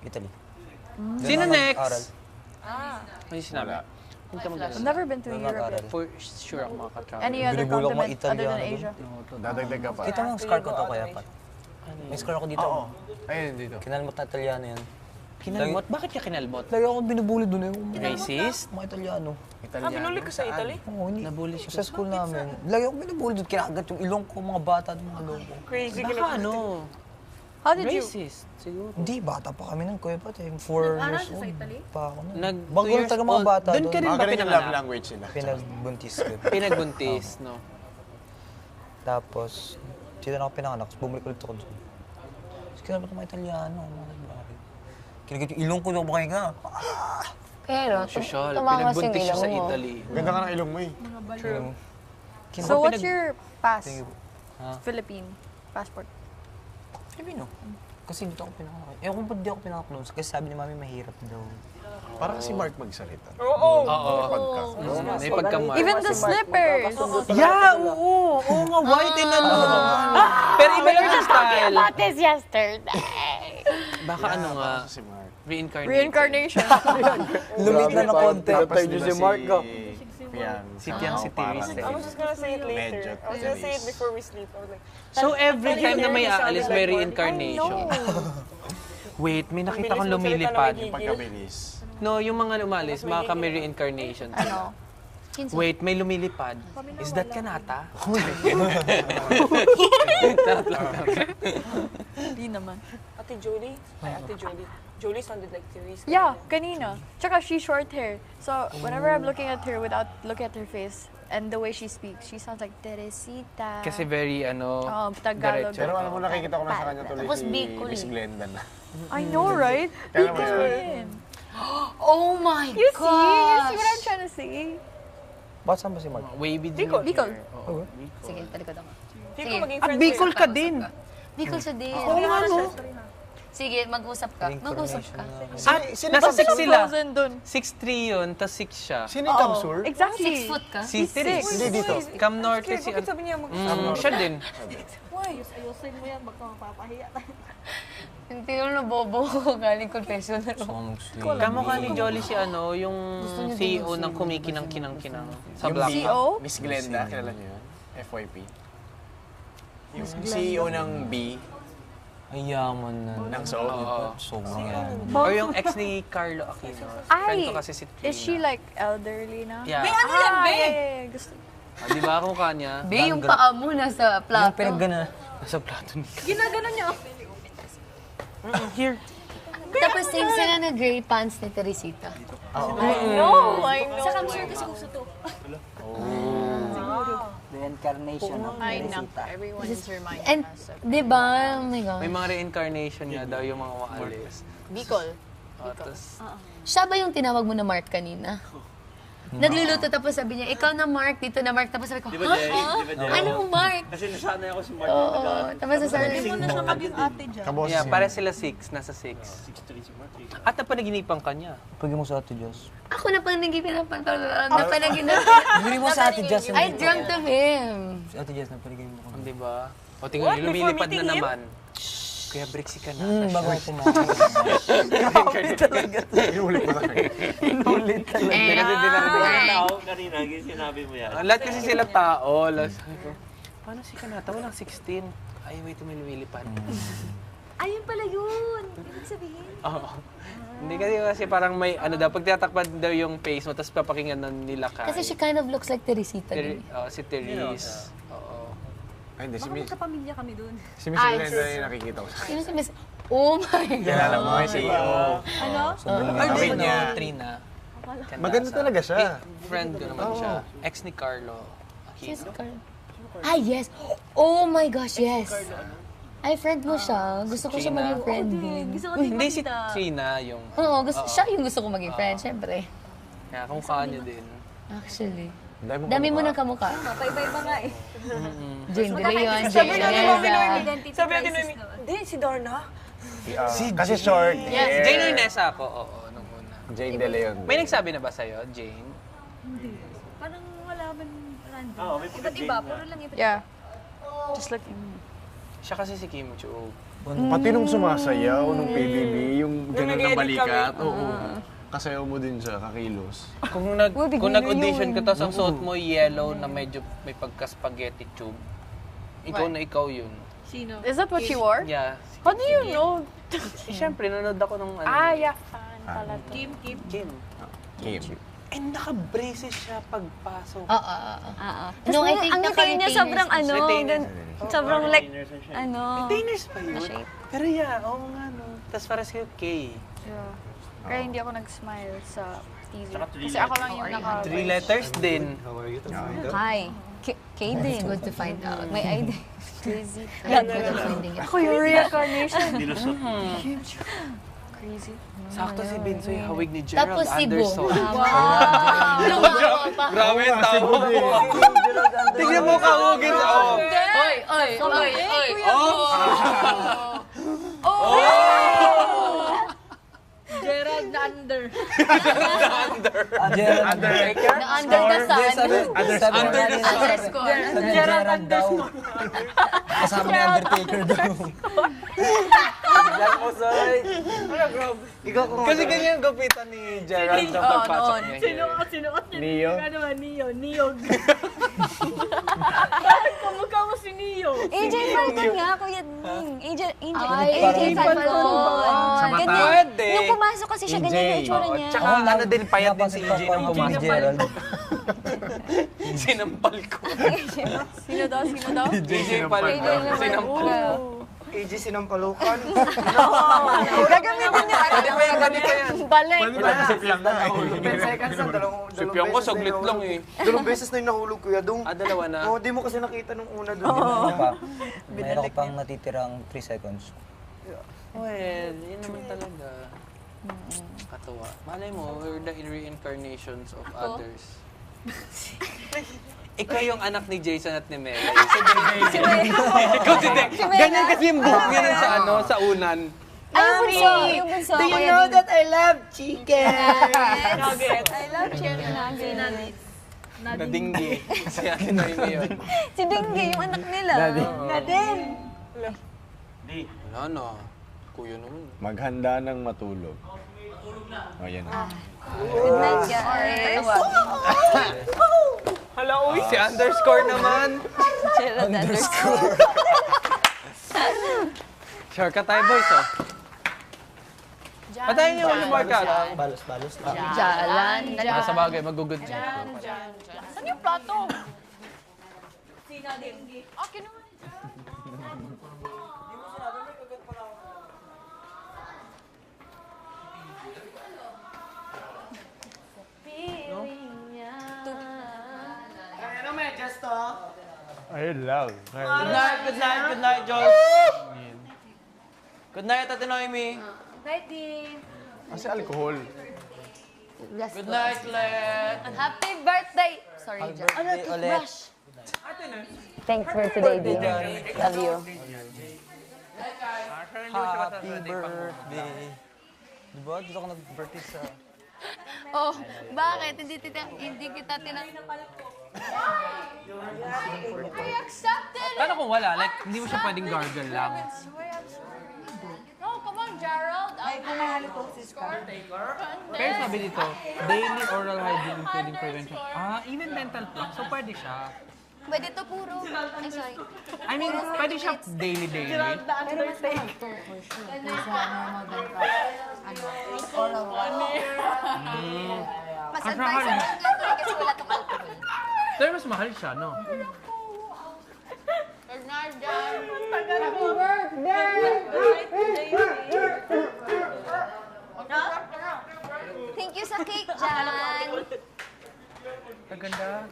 Italy. Sino next? Aral. May sinabi. I've never been to Europe yet. For sure ako makaka-travel. Any other Binubulok mo continent other than Italiano Asia? Dadagdag ka pa. Kita mo ang scar ko to kaya pat. May scar ako dito. Oo. Ayun, dito. Kinalmot na Italiano yan. Kinalbot? Bakit ka kinalbot? Lagi ako binubuli doon eh. Racist? Mga Italiano. Binuli ka sa Italy? Oo, hindi. Nabully siya. Sa school namin. Lagi ako binubuli doon. Kinagat yung ilong ko, mga bata, mga loko. Crazy ka Baka ano? How did you? Racist, siguro. Hindi, bata pa kami nun, kuya pat eh. 4 years old. Pa ako nun. Nag Bago 2 years talaga mga old. bata Doon ka rin Mga ba ganun yung love pinanganak? language nila. Pinagbuntis ko. Pinagbuntis, no? Tapos, dito na ako pinanganak. Tapos bumalik ulit ako doon. Tapos kinalmot ng mga Italiano. Kinagat yung ilong ko doon kaya nga. Pero, Social. tumakas yung Pinagbuntis siya ilong sa mo. Italy. Ganda ka ng ilong mo eh. True. So what's your pass? Thank you. Philippine passport. Filipino. Kasi dito ako pinanganak. Eh kung ba't di ako pinanganak doon? Kasi sabi ni mami mahirap daw. Parang si Mark magsalita. Oo. Oo. May pagkamahal. Even the slippers. Yeah, oo. Oo nga, white and ano. Pero iba lang yung style. About this yesterday. Baka ano nga, Si Mark. reincarnate. Reincarnation. Lumit na konti. Tapos di ba si Mark Piang. Si Piang, si Therese. I was just gonna say it later. Medyo I was gonna say it before we sleep. I was like, So every time na may aalis, may reincarnation. Wait, may nakita kong lumilipad. Pagkabilis. No, yung mga umalis, baka may reincarnation. Ano? Wait, may lumilipad. Is that Kanata? Hindi naman. Ate Jolie? Ay, Ate Jolie. Jolie sounded like Therese. Yeah, kanina. Tsaka she short hair. So whenever I'm looking at her without looking at her face and the way she speaks, she sounds like Teresita. Kasi very, Tagalog. diretso. Pero alam mo, nakikita ko na sa kanya tuloy Tapos si Bicol Miss eh. Glenda na. I know, right? Kaya mo Bicol yun. rin. Oh my You see? You see gosh! what I'm trying to say? Bakit saan ba si Mark? Wavy din. Bicol. Bicol. Oo. Sige, talikod ako. Hindi ko Sige. maging At friends Bicol ka din. Bicol siya din. Oo nga, no? Sige, mag-usap ka. Mag-usap ka. At nasa 6 sila. 6,000 dun. 6'3" yun, tas 6 siya. Sino yung Kamsur? Exactly. 6 foot ka? Si Therese. Hindi dito. Cam Norte si... Bakit sabi niya mag- Siya din. Hindi ko na bobo ko galing confessional. Kamukha ni Jolly si yung CEO ng Kumikinang-Kinang-Kinang sa Black. CO? Miss Glenda, kilala niyo yun? FYP. Yung CEO ng B, Ay, yaman na. ng Soul. Sobrang yan. Or yung ex ni Carlo Aquino. Friend ko kasi si Trina. Is she like elderly na? Yeah. Ano yan, Ah, be? yeah. Gusto. Di ba kamukha niya? Be, yung paa mo nasa Yung plato. pinaggana. Nasa plato ni Ginagano niya. Here. Tapos same sila na gray pants ni Teresita. No, I know. Sa Kamsur kasi gusto to. Reincarnation of Ay, naku. Everyone is reminding And, us. di ba? Oh my God. May mga reincarnation niya daw yung mga waalis. Bicol. Tapos, Siya ba yung tinawag mo na Mark kanina? Nagluluto tapos sabi niya, ikaw na Mark, dito na Mark. Tapos sabi ko, ha? Anong Mark? Kasi nasanay ako si Mark. Oo. Tapos sabi Kaboses yeah, niya. pare sila 6, nasa 6. At napanaginipan ka niya. Pagin mo sa Ate Diyos. ako napanaginip Bili mo sa Ate Diyos. I dreamt of him. Si Ate Diyos, napaligay mo ko. Di ba? O tingnan niyo, lumilipad na Before meeting naman. Kuya Brixie ka na. Bago ako pumakas. Inulit mo sa kanya. Tao kanina, sinabi mo yan. Lahat kasi sila tao. Sabi ko, paano si Kanata? Walang 16. Ay, wait, may lumilipad. Ayun pala yun. Ibig sabihin. Oo. Hindi kasi parang may, pag tinatakpan daw yung face mo, tapos papakinggan na nila ka. Kasi she kind of looks like Teresita din. Si Therese. Oo. Ay, hindi. Si Miss Kapamilya kami dun. Glenda yung nakikita ko sa Sino si Miss? Oh my God. Kilala mo yung CEO. Ano? Kapit niya. Trina. Maganda talaga siya. Friend ko naman siya. Ex ni Carlo She's Aquino. Carl. Ah, yes. Oh my gosh, yes. Ay, friend mo siya. Gusto ko siya Gina. maging friend din. Hindi si Trina yung... Oo, siya yung gusto ko maging friend, syempre. Kaya kumukha niyo din. Actually. Dami Dami mo ng kamukha. Paiba-iba nga eh. Jane De Leon, Sabi Jane natin Mami Reza. Noemi. Sabi natin Noemi, hindi, si Darna. Kasi short. Yes, Jane Ornesa ako. Oo, nung una. Jane De Leon. May nagsabi na ba sa'yo, Jane? Parang wala man random. Oo, may Iba't iba, puro lang iba't iba. Yeah. Just like, Siya kasi si Kim Chu. Pati nung sumasayaw, nung PBB, yung ganun na nag-edit balikat. kami. Oo. Kasayaw mo din siya, kakilos. Kung nag-audition ka, tapos ang suot mo yellow na medyo may pagka-spaghetti tube, ikaw yun. Sino? Is that what she wore? Yeah. How do you know? Siyempre, nanood ako ng ano. Ah, yeah. Fan pala to. Kim. Kim. Kim. And naka-braces siya pagpasok. Oo. No, I think ang ngiti niya sobrang ano, sobrang like, Retainers na siya. ano. Retainers pa yun. shape. Pero yeah, oo nga no. Tapos parang kayo K. Yeah. Kaya hindi ako nag-smile sa TV. Tsaka three Kasi ako lang yung naka... 3 letters din. Hi. Kaden. Good to find out. My ID. Crazy. Good to finding it. Ako yung reincarnation. Nilusot. Crazy. Sakto si Binsoy, hawig ni Gerald Tapos si Bo. Anderson. Lumawa pa. Grabe yung tao. Tignan mo kahugin. Oh. Oy. Gerald na under. Undertaker? The under the sun. Under the sun. Underscore. Gerald daw. Kasama ni Undertaker daw. Kasi ganyan ang gapitan ni Gerald sa pagpasok niya. Sinuot niya. Neo? Ano ba, Niyog. Bakit kamukha mo si Neo? AJ Falcon nga, Kuya Ning. AJ Falcon. Pwede. Yung pumasok kasi siya, ganyan yung itsura niya. Tsaka ano din, payat din si EJ nang Si pumasok. Gerald. Sinampal ko. Sino daw? EJ pala. Sinampal ko. AJ sinampalukan. Gagamitin niya. Pwede pa yan. Balik. Kasi piyang na ako. 10 seconds na, Si Piang ko, saglit lang eh. Dalawang beses na yung nahulog, Kuya Dong. Dalawa na. Oo, di mo kasi nakita nung una doon. Ano pa? Mayroon ko pang natitirang 3 seconds. Well, yun naman talaga. Katawa. Malay mo, we're the reincarnations of others. Ikaw yung anak ni Jason at ni Mel. Ikaw si Dek. Ganyan kasi yung buhok niya nun sa ano, sa unan. Yung bunso. Do you know that I love chicken? I love chicken nuggets. Nadinggi. Si Ate Noemi yun. Si Dinggi, yung anak nila. Nadin. Di. Wala na. Kuya naman. Maghanda ng matulog. O, yan na. Good night, guys. Hala, uy, si underscore naman. Gerald underscore. Shortcut tayo, boys, oh. Patayin niyo yung shortcut. Balos-balos lang. Jalan. Sa bagay, mag-good job. Saan yung plato? Okay naman. I love. Good night, Josh. Good night, Ate Noemi. Kasi alcohol. Good night, Let. Happy birthday! Sorry, Jack. Birthday ulit. Thanks for today, baby. Love you. Happy birthday. Diba? Dito ako nag-birthday sa... Oh, bakit? Hindi kita I accepted it! Paano kung wala? Like, hindi mo siya pwedeng gargle lang. No, come on, Gerald. Pero sabi dito, daily oral hygiene including prevention. Even mental block. So, pwede siya. Pwede to puro. Ay, sorry. I mean, pwede siya daily. Mas advice lang nga to kasi wala tong alcohol. Pero mas mahal siya, no? Good night, Jan. Thank you sa cake, Jan. Kaganda.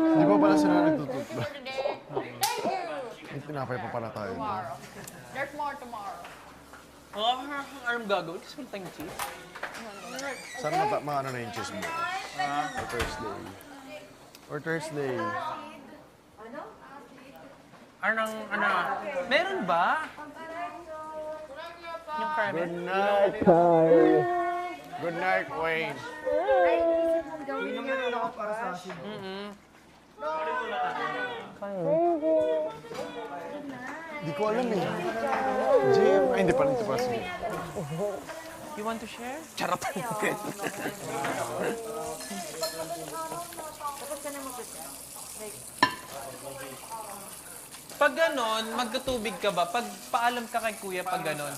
Hindi pa pala sila nagtututba. Thank you. May tinapay pa pala tayo. There's more tomorrow. Anong gagawin? Kasi wala tayong cheese. Sana maano na yung cheese mo? Or Thursday. Or Thursday. Meron ba? Yung caramel? Good night, Kai. Good night, Wayne. Hindi ko alam eh. Jim? Ay, hindi pa rin. Sige. You want to share? Charot. Pag ganon, magtutubig ka ba? Pag paalam ka kay kuya pag ganon,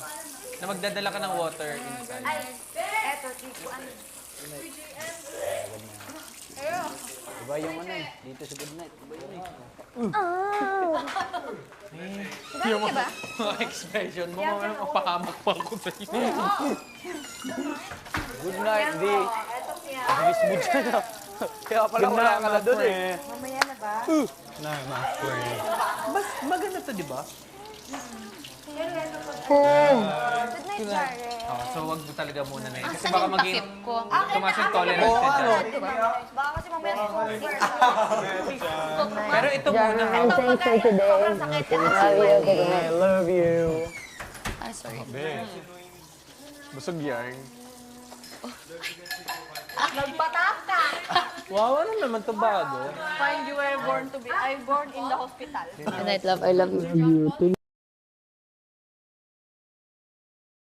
na magdadala ka ng water inside. Diba yung ano eh, dito sa good night. Diba yun eh. Yung mga expression mo, mamaya mapahamak pa ako sa iyo. Good night, di. Bilis ka na. Kaya pala wala ka na doon eh. Mas maganda to, di ba? Good night, Jare. Oh, so wag mo talaga muna na yun. Kasi baka maging Takip ko. tumaas yung tolerance ka dyan. Baka kasi mamaya Pero ito muna ha. Thanks for today. I love you. Ah, sorry. Busog yarn. Nagpatak ka! Wow, ano naman to bago? Find you were born to be... I born in the hospital. Good night, love. I love you.